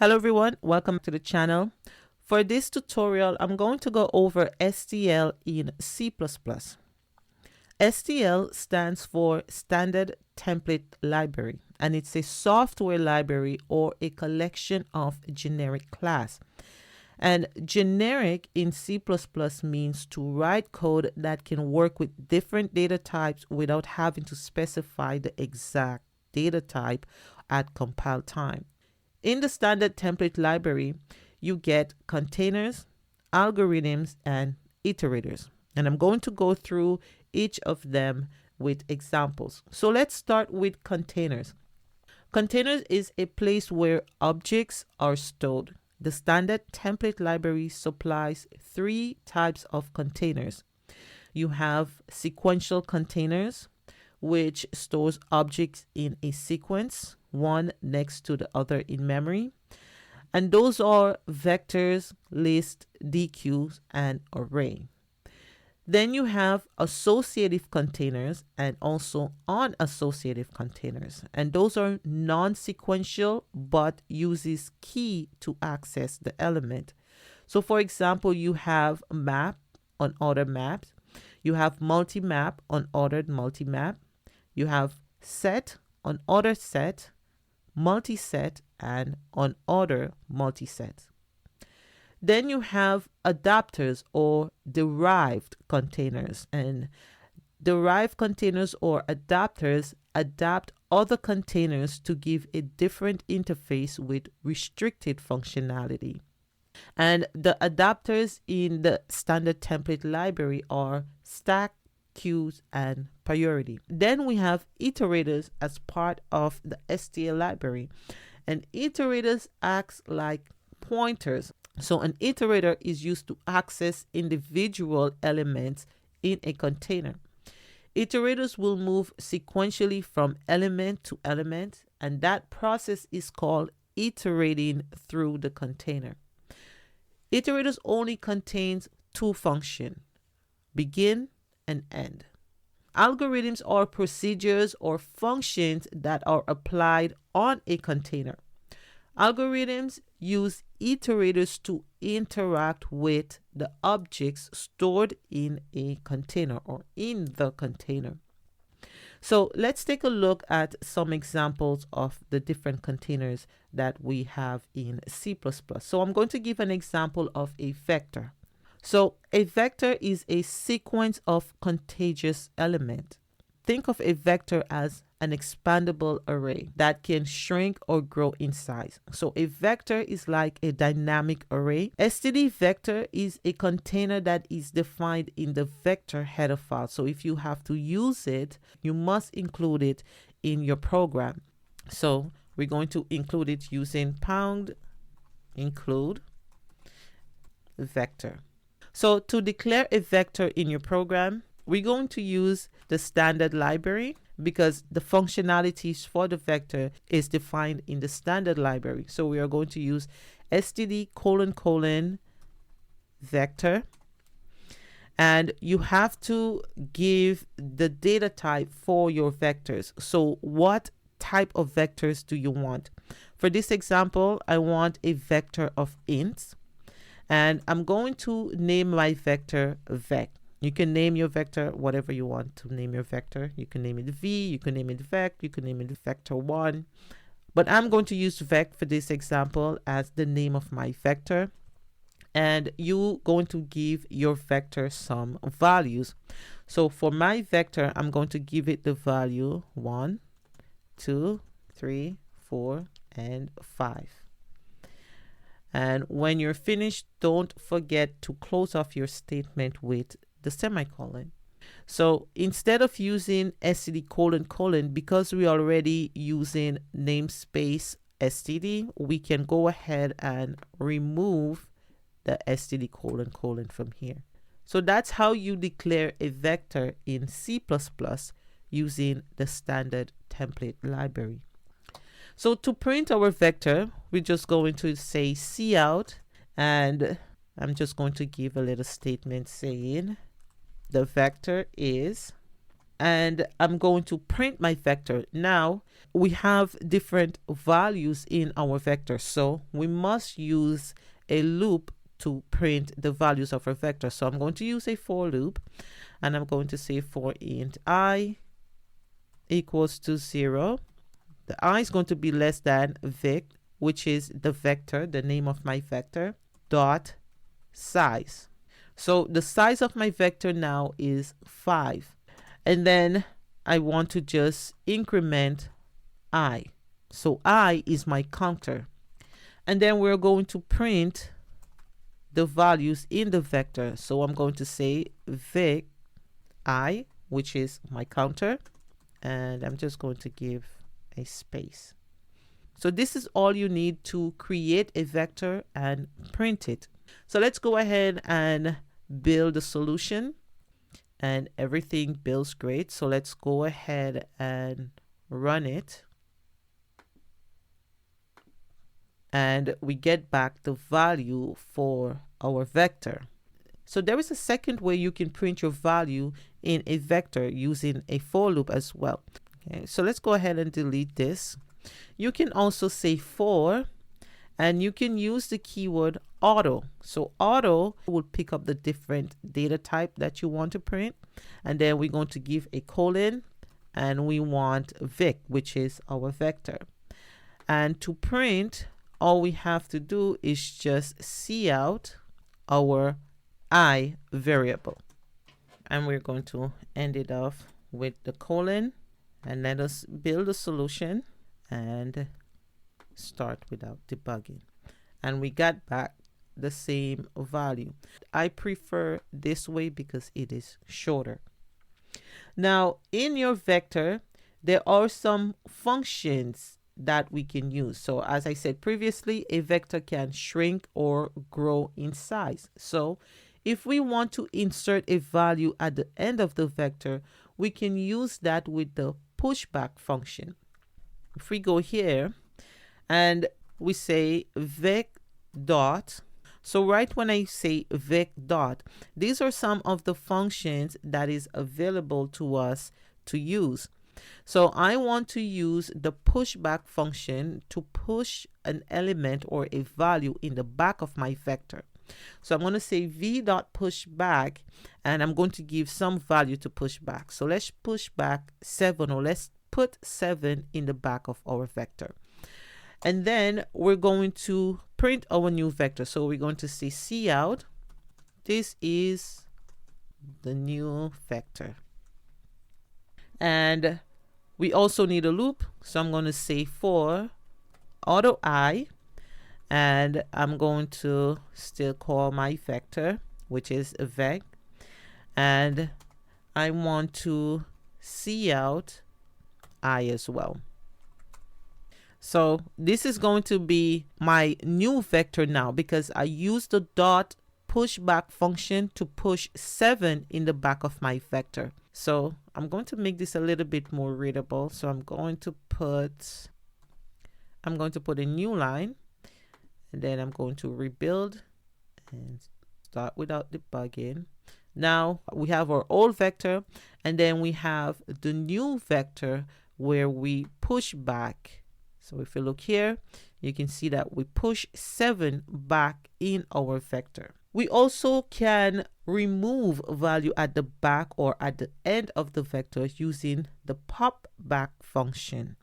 Hello everyone, welcome to the channel. For this tutorial, I'm going to go over STL in C++. STL stands for Standard Template Library, and it's a software library or a collection of generic class. And generic in C++ means to write code that can work with different data types without having to specify the exact data type at compile time. In the standard template library, you get containers, algorithms, and iterators. And I'm going to go through each of them with examples. So let's start with containers. Containers is a place where objects are stored. The standard template library supplies three types of containers. You have sequential containers, which stores objects in a sequence, one next to the other in memory. And those are vectors, list, dequeues, and array. Then you have associative containers and also unassociative containers. And those are non-sequential but uses key to access the element. So for example, you have map on ordered maps. You have multi-map on ordered multi-map. You have set on ordered set, multi-set, and on order multi-set. Then you have adapters or derived containers, and derived containers or adapters adapt other containers to give a different interface with restricted functionality. And the adapters in the standard template library are stack, queues, and priority. Then we have iterators as part of the STL library, and iterators acts like pointers. So an iterator is used to access individual elements in a container. Iterators will move sequentially from element to element, and that process is called iterating through the container. Iterators only contains two functions, begin and end. Algorithms are procedures or functions that are applied on a container. Algorithms use iterators to interact with the objects stored in a container or in the container. So let's take a look at some examples of the different containers that we have in C++. So I'm going to give an example of a vector. So a vector is a sequence of contiguous elements. Think of a vector as an expandable array that can shrink or grow in size. So a vector is like a dynamic array. std vector is a container that is defined in the vector header file. So if you have to use it, you must include it in your program. So we're going to include it using #include vector. So to declare a vector in your program, we're going to use the standard library because the functionalities for the vector is defined in the standard library. So we are going to use std : vector. And you have to give the data type for your vectors. So what type of vectors do you want? For this example, I want a vector of ints. And I'm going to name my vector vec. You can name your vector whatever you want to name your vector. You can name it v, you can name it vec, you can name it vector1. But I'm going to use vec for this example as the name of my vector. And you're going to give your vector some values. So for my vector, I'm going to give it the value 1, 2, 3, 4, and 5. And when you're finished, don't forget to close off your statement with the semicolon. So instead of using std : because we're already using namespace std, we can go ahead and remove the std : from here. So that's how you declare a vector in C++ using the standard template library. So to print our vector, we're just going to say cout, and I'm just going to give a little statement saying the vector is and I'm going to print my vector. Now we have different values in our vector, so we must use a loop to print the values of our vector. So I'm going to use a for loop, and I'm going to say for int I equals to 0. The I is going to be less than vic, which is the vector, the name of my vector, dot size. So the size of my vector now is 5. And then I want to just increment I. So I is my counter. And then we're going to print the values in the vector. So I'm going to say vic I, which is my counter, and I'm just going to give a space. So this is all you need to create a vector and print it. So let's go ahead and build a solution, and everything builds great. So let's go ahead and run it, and we get back the value for our vector. So there is a second way you can print your value in a vector using a for loop as well. Okay, so let's go ahead and delete this. You can also say for, and you can use the keyword auto. So auto will pick up the different data type that you want to print, and then we're going to give a colon, and we want vic, which is our vector. And to print, all we have to do is just cout our I variable, and we're going to end it off with the colon, and let us build a solution and start without debugging, and we got back the same value. I prefer this way because it is shorter. Now in your vector there are some functions that we can use. So as I said previously, a vector can shrink or grow in size. So if we want to insert a value at the end of the vector, we can use that with the pushback function. If we go here and we say vic dot, so right when I say vic dot, these are some of the functions that is available to us to use. So I want to use the pushback function to push an element or a value in the back of my vector. So I'm going to say v dot push back, and I'm going to give some value to push back. So let's push back 7, or let's put 7 in the back of our vector. And then we're going to print our new vector. So we're going to say cout. This is the new vector. And we also need a loop. So I'm going to say for auto I, and I'm going to still call my vector, which is a vec, and I want to cout I as well. So this is going to be my new vector now, because I used the dot pushback function to push 7 in the back of my vector. So I'm going to make this a little bit more readable. So I'm going to put a new line, and then I'm going to rebuild and start without debugging. Now we have our old vector, and then we have the new vector where we push back. So if you look here, you can see that we push 7 back in our vector. We also can remove value at the back or at the end of the vector using the pop back function.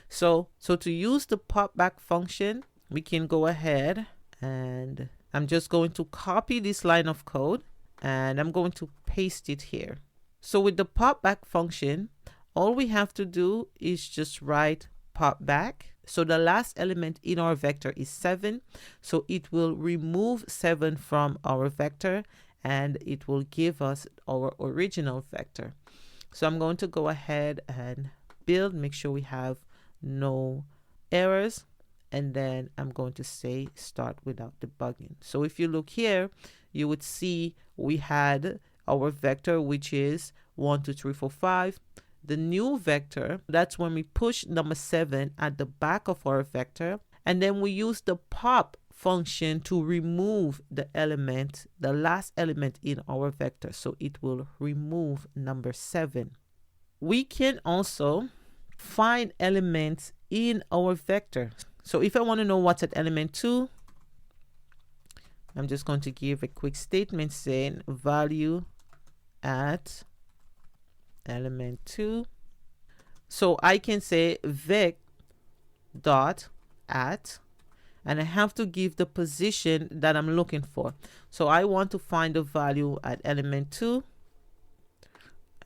So to use the pop back function, we can go ahead, and I'm just going to copy this line of code, and I'm going to paste it here. So with the pop back function, all we have to do is just write pop back. So the last element in our vector is 7. So it will remove 7 from our vector, and it will give us our original vector. So I'm going to go ahead and build, make sure we have no errors, and then I'm going to say start without debugging. So if you look here, you would see we had our vector, which is 1, 2, 3, 4, 5. The new vector, that's when we push number 7 at the back of our vector, and then we use the pop function to remove the element, the last element in our vector. So it will remove number 7. we can also find elements in our vector. So if I want to know what's at element 2, I'm just going to give a quick statement saying value at element 2. So I can say vec dot at, and I have to give the position that I'm looking for. So I want to find the value at element 2.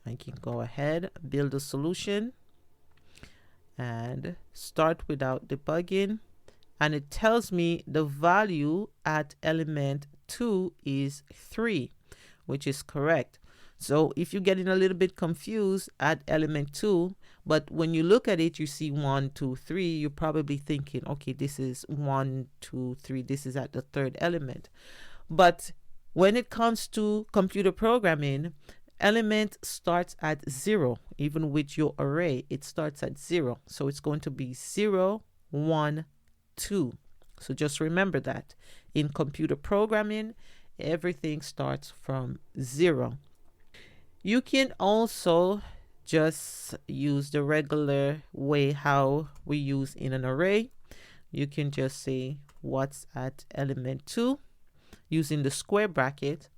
I can go ahead, build a solution, and start without debugging. And it tells me the value at element 2 is 3, which is correct. So if you're getting a little bit confused at element 2, but when you look at it, you see 1, 2, 3, you're probably thinking, okay, this is 1, 2, 3, this is at the third element. But when it comes to computer programming, element starts at 0. Even with your array, it starts at 0. So it's going to be 0, 1, 2. So just remember that in computer programming, everything starts from 0. You can also just use the regular way how we use in an array. You can just say what's at element 2. Using the square bracket,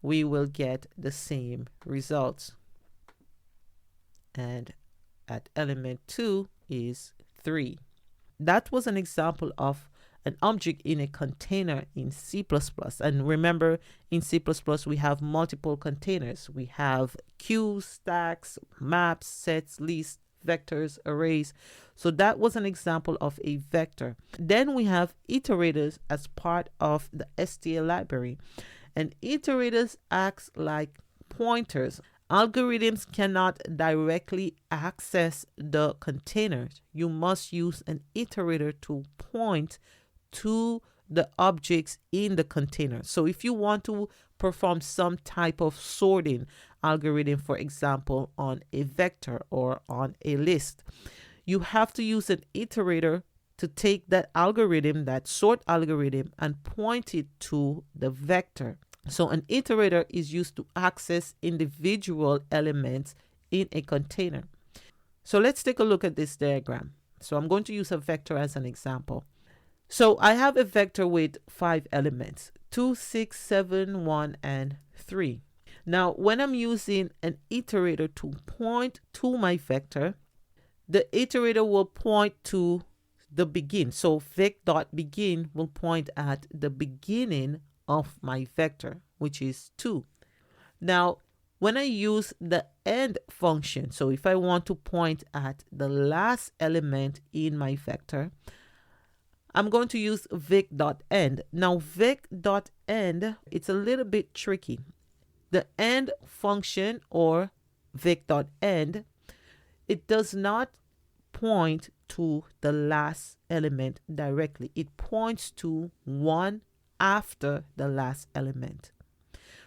we will get the same results. And at element 2 is 3. That was an example of an object in a container in C++. And remember, in C++ we have multiple containers. We have queues, stacks, maps, sets, lists, vectors, arrays. So that was an example of a vector. Then we have iterators as part of the STL library. And iterators act like pointers. Algorithms cannot directly access the containers. You must use an iterator to point to the objects in the container. So if you want to perform some type of sorting algorithm, for example, on a vector or on a list, you have to use an iterator to take that algorithm, that sort algorithm, and point it to the vector. So an iterator is used to access individual elements in a container. So let's take a look at this diagram. So I'm going to use a vector as an example. So I have a vector with 5 elements, 2, 6, 7, 1, and 3. Now, when I'm using an iterator to point to my vector, the iterator will point to the begin. So vec.begin will point at the beginning of my vector, which is 2. Now, when I use the end function, so if I want to point at the last element in my vector, I'm going to use vec.end. Now, vec.end, it's a little bit tricky. The end function, or vec.end, it does not point to the last element directly. It points to one after the last element.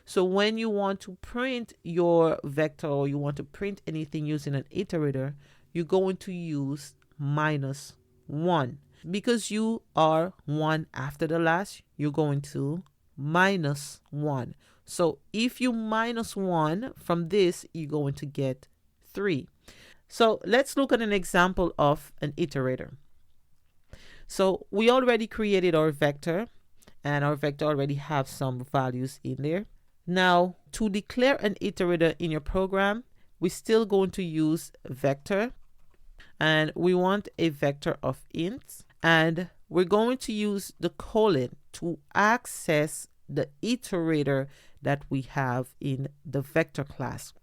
So when you want to print your vector, or you want to print anything using an iterator, you're going to use -1. Because you are 1 after the last, you're going to -1. So if you -1 from this, you're going to get 3. So let's look at an example of an iterator. So we already created our vector, and our vector already have some values in there. Now, to declare an iterator in your program, we're still going to use vector, and we want a vector of ints, and we're going to use the colon to access the iterator that we have in the vector class.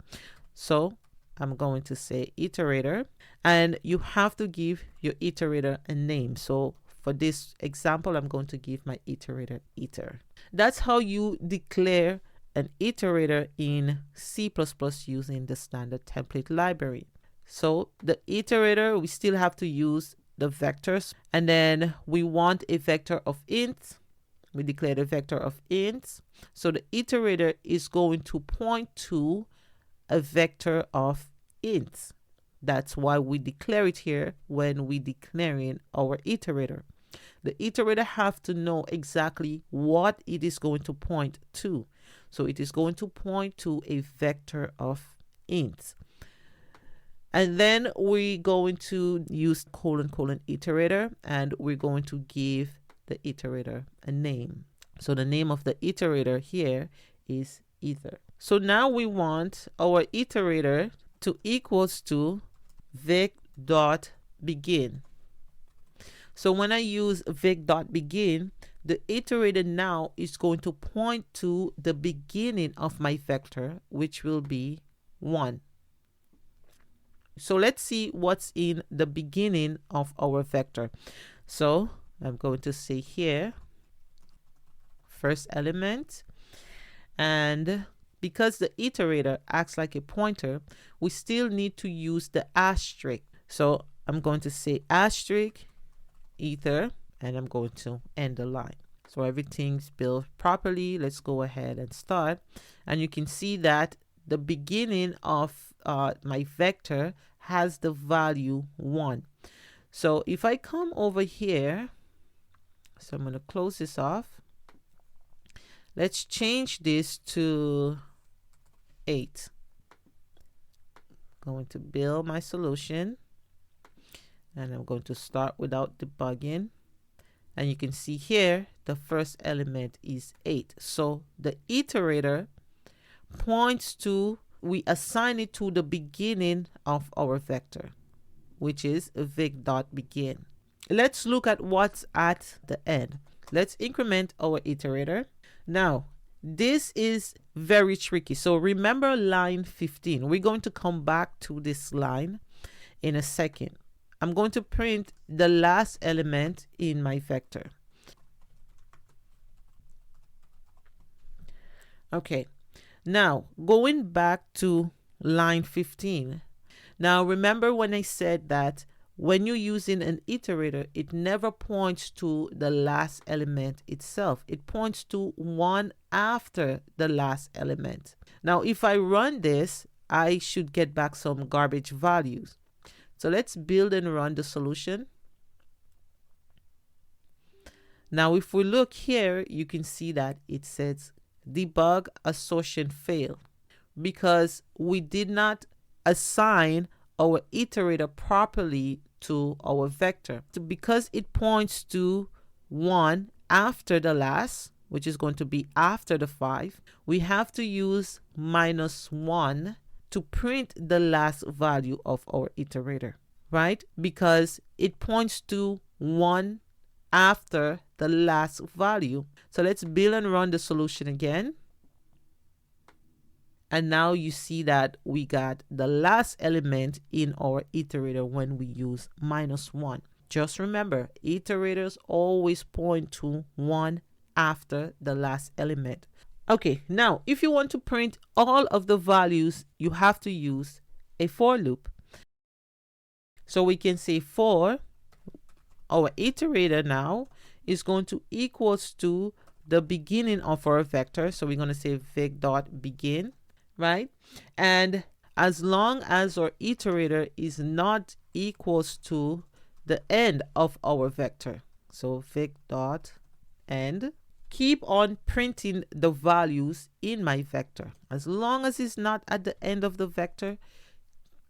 So I'm going to say iterator, and you have to give your iterator a name. So for this example, I'm going to give my iterator iter. That's how you declare an iterator in C++ using the standard template library. So the iterator, we still have to use the vectors, and then we want a vector of ints. We declare a vector of ints. So the iterator is going to point to a vector of ints. That's why we declare it here when we declaring our iterator. The iterator have to know exactly what it is going to point to. So it is going to point to a vector of ints. And then we're going to use colon iterator, and we're going to give the iterator a name. So the name of the iterator here is ether. So now we want our iterator to equals to vic.begin. So when I use vic.begin, the iterator now is going to point to the beginning of my vector, which will be 1. So let's see what's in the beginning of our vector. So I'm going to say here, first element, and because the iterator acts like a pointer, we still need to use the asterisk. So I'm going to say asterisk ether, and I'm going to end the line. So everything's built properly. Let's go ahead and start. And you can see that the beginning of my vector has the value 1. So if I come over here, so I'm going to close this off. Let's change this to 8. Going to build my solution, and I'm going to start without debugging. And you can see here the first element is 8. So the iterator points to, we assign it to the beginning of our vector, which is vic.begin. Let's look at what's at the end. Let's increment our iterator. Now, this is very tricky. So remember line 15. We're going to come back to this line in a second. I'm going to print the last element in my vector. Okay, now going back to line 15. Now remember when I said that when you're using an iterator, it never points to the last element itself. It points to one after the last element. Now, if I run this, I should get back some garbage values. So let's build and run the solution. Now, if we look here, you can see that it says debug assertion failed because we did not assign our iterator properly to our vector. So because it points to 1 after the last, which is going to be after the 5, we have to use -1 to print the last value of our iterator, right? Because it points to 1 after the last value. So let's build and run the solution again. And now you see that we got the last element in our iterator when we use -1. Just remember, iterators always point to 1 after the last element. Okay, now if you want to print all of the values, you have to use a for loop. So we can say for our iterator now is going to equals to the beginning of our vector. So we're going to say vic.begin. Right? And as long as our iterator is not equals to the end of our vector, so vic.end, keep on printing the values in my vector. As long as it's not at the end of the vector,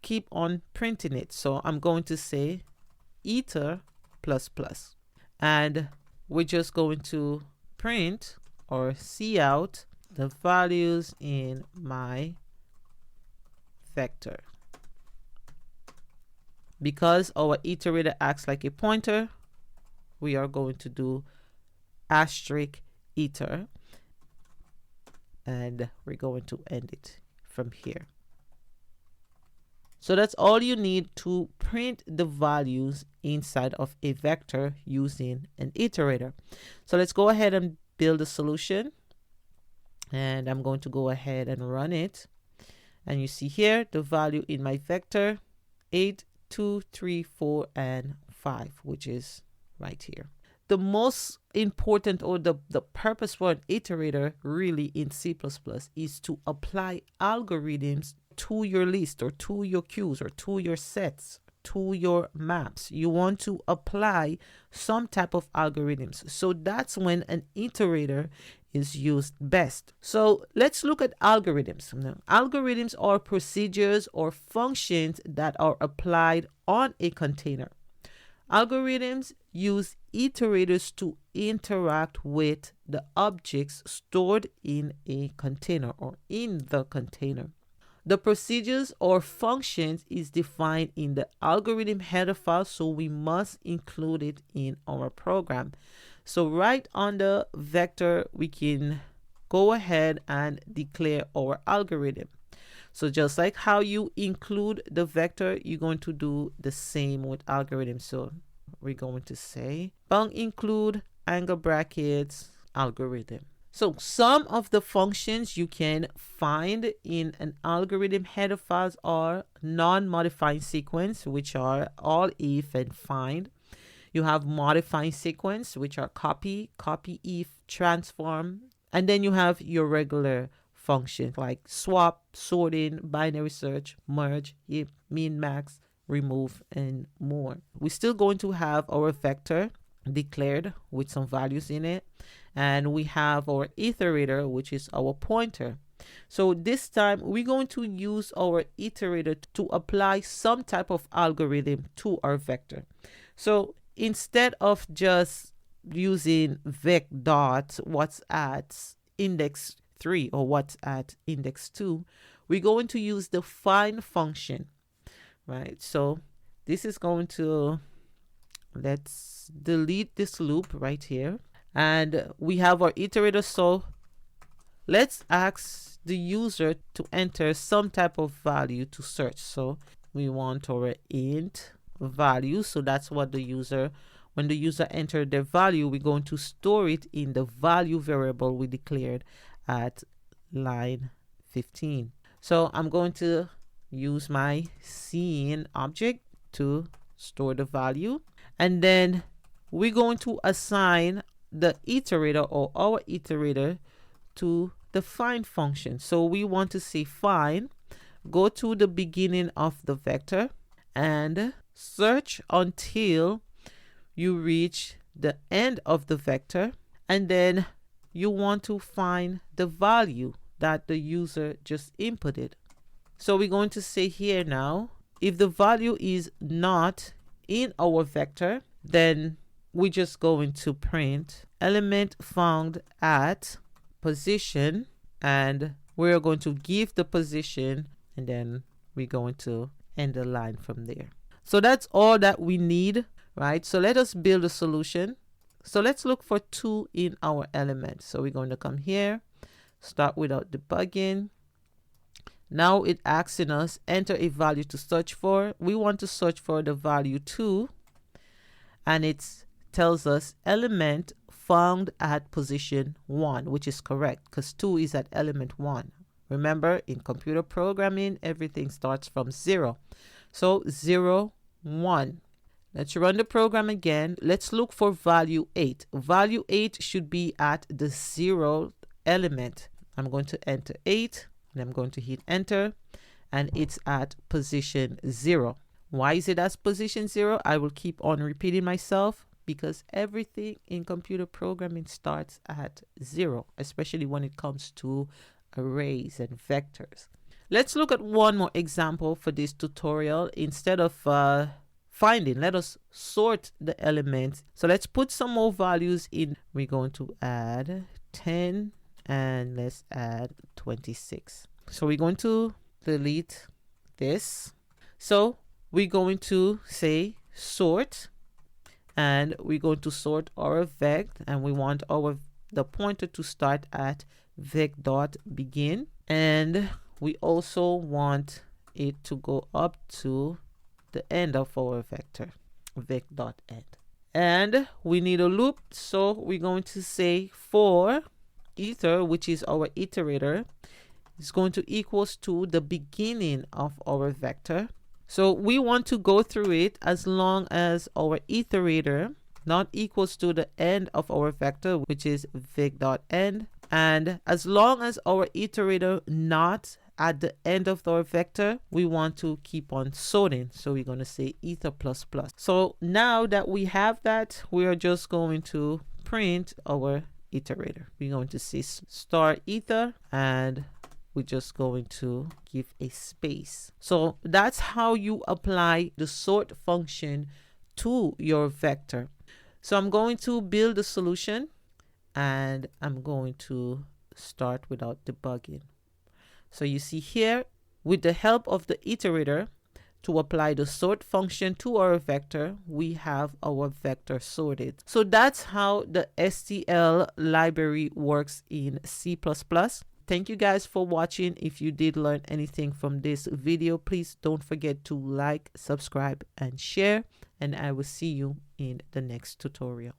keep on printing it. So I'm going to say iter ++, and we're just going to print or see out the values in my vector. Because our iterator acts like a pointer, we are going to do asterisk iter, and we're going to end it from here. So that's all you need to print the values inside of a vector using an iterator. So let's go ahead and build a solution. And I'm going to go ahead and run it. And you see here the value in my vector 8, 2, 3, 4, and 5, which is right here. The most important, or the purpose for an iterator really in C++ is to apply algorithms to your list or to your queues or to your sets, to your maps. You want to apply some type of algorithms. So that's when an iterator is used best. So let's look at algorithms. Now, algorithms are procedures or functions that are applied on a container. Algorithms use iterators to interact with the objects stored in a container or in the container. The procedures or functions is defined in the algorithm header file, so we must include it in our program. So right under vector, we can go ahead and declare our algorithm. So just like how you include the vector, you're going to do the same with algorithm. So we're going to say include angle brackets algorithm. So some of the functions you can find in an algorithm header files are non-modifying sequence, which are all if and find. You have modifying sequence, which are copy, copy if, transform. And then you have your regular functions like swap, sorting, binary search, merge, heap, min, max, remove, and more. We're still going to have our vector declared with some values in it. And we have our iterator, which is our pointer. So this time we're going to use our iterator to apply some type of algorithm to our vector. So instead of just using vec dot what's at index 3 or what's at index 2, we're going to use the find function, right? So this is going to, let's delete this loop right here. And we have our iterator. So let's ask the user to enter some type of value to search. So we want our int value. So that's what the user, when the user entered their value, we're going to store it in the value variable we declared at line 15. So I'm going to use my scene object to store the value. And then we're going to assign the iterator or our iterator to the find function. So we want to say find, go to the beginning of the vector and search until you reach the end of the vector, and then you want to find the value that the user just inputted. So we're going to say here now, if the value is not in our vector, then we're just going to print element found at position, and we're going to give the position, and then we're going to end the line from there. So that's all that we need, right? So let us build a solution. So let's look for 2 in our element. So we're going to come here, start without debugging. Now it asking us enter a value to search for. We want to search for the value 2, and it tells us element found at position 1, which is correct because 2 is at element 1. Remember, in computer programming, everything starts from 0. So 0, 1. Let's run the program again. Let's look for value 8. Value 8 should be at the 0th element. I'm going to enter 8, and I'm going to hit enter, and it's at position 0. Why is it at position 0? I will keep on repeating myself because everything in computer programming starts at 0, especially when it comes to arrays and vectors. Let's look at one more example for this tutorial. Instead of finding, let us sort the elements. So let's put some more values in. We're going to add 10 and let's add 26. So we're going to delete this. So we're going to say sort, and we're going to sort our vec, and we want the pointer to start at vec.begin, and we also want it to go up to the end of our vector, vec.end. And we need a loop, so we're going to say for iter, which is our iterator, is going to equals to the beginning of our vector. So we want to go through it as long as our iterator not equals to the end of our vector, which is vec.end, and as long as our iterator not at the end of our vector, we want to keep on sorting. So we're going to say iter plus plus. So now that we have that, we are just going to print our iterator. We're going to say star ether, and we're just going to give a space. So that's how you apply the sort function to your vector. So I'm going to build a solution, and I'm going to start without debugging. So you see here, with the help of the iterator, to apply the sort function to our vector, we have our vector sorted. So that's how the STL library works in C++. Thank you guys for watching. If you did learn anything from this video, please don't forget to like, subscribe, and share. And I will see you in the next tutorial.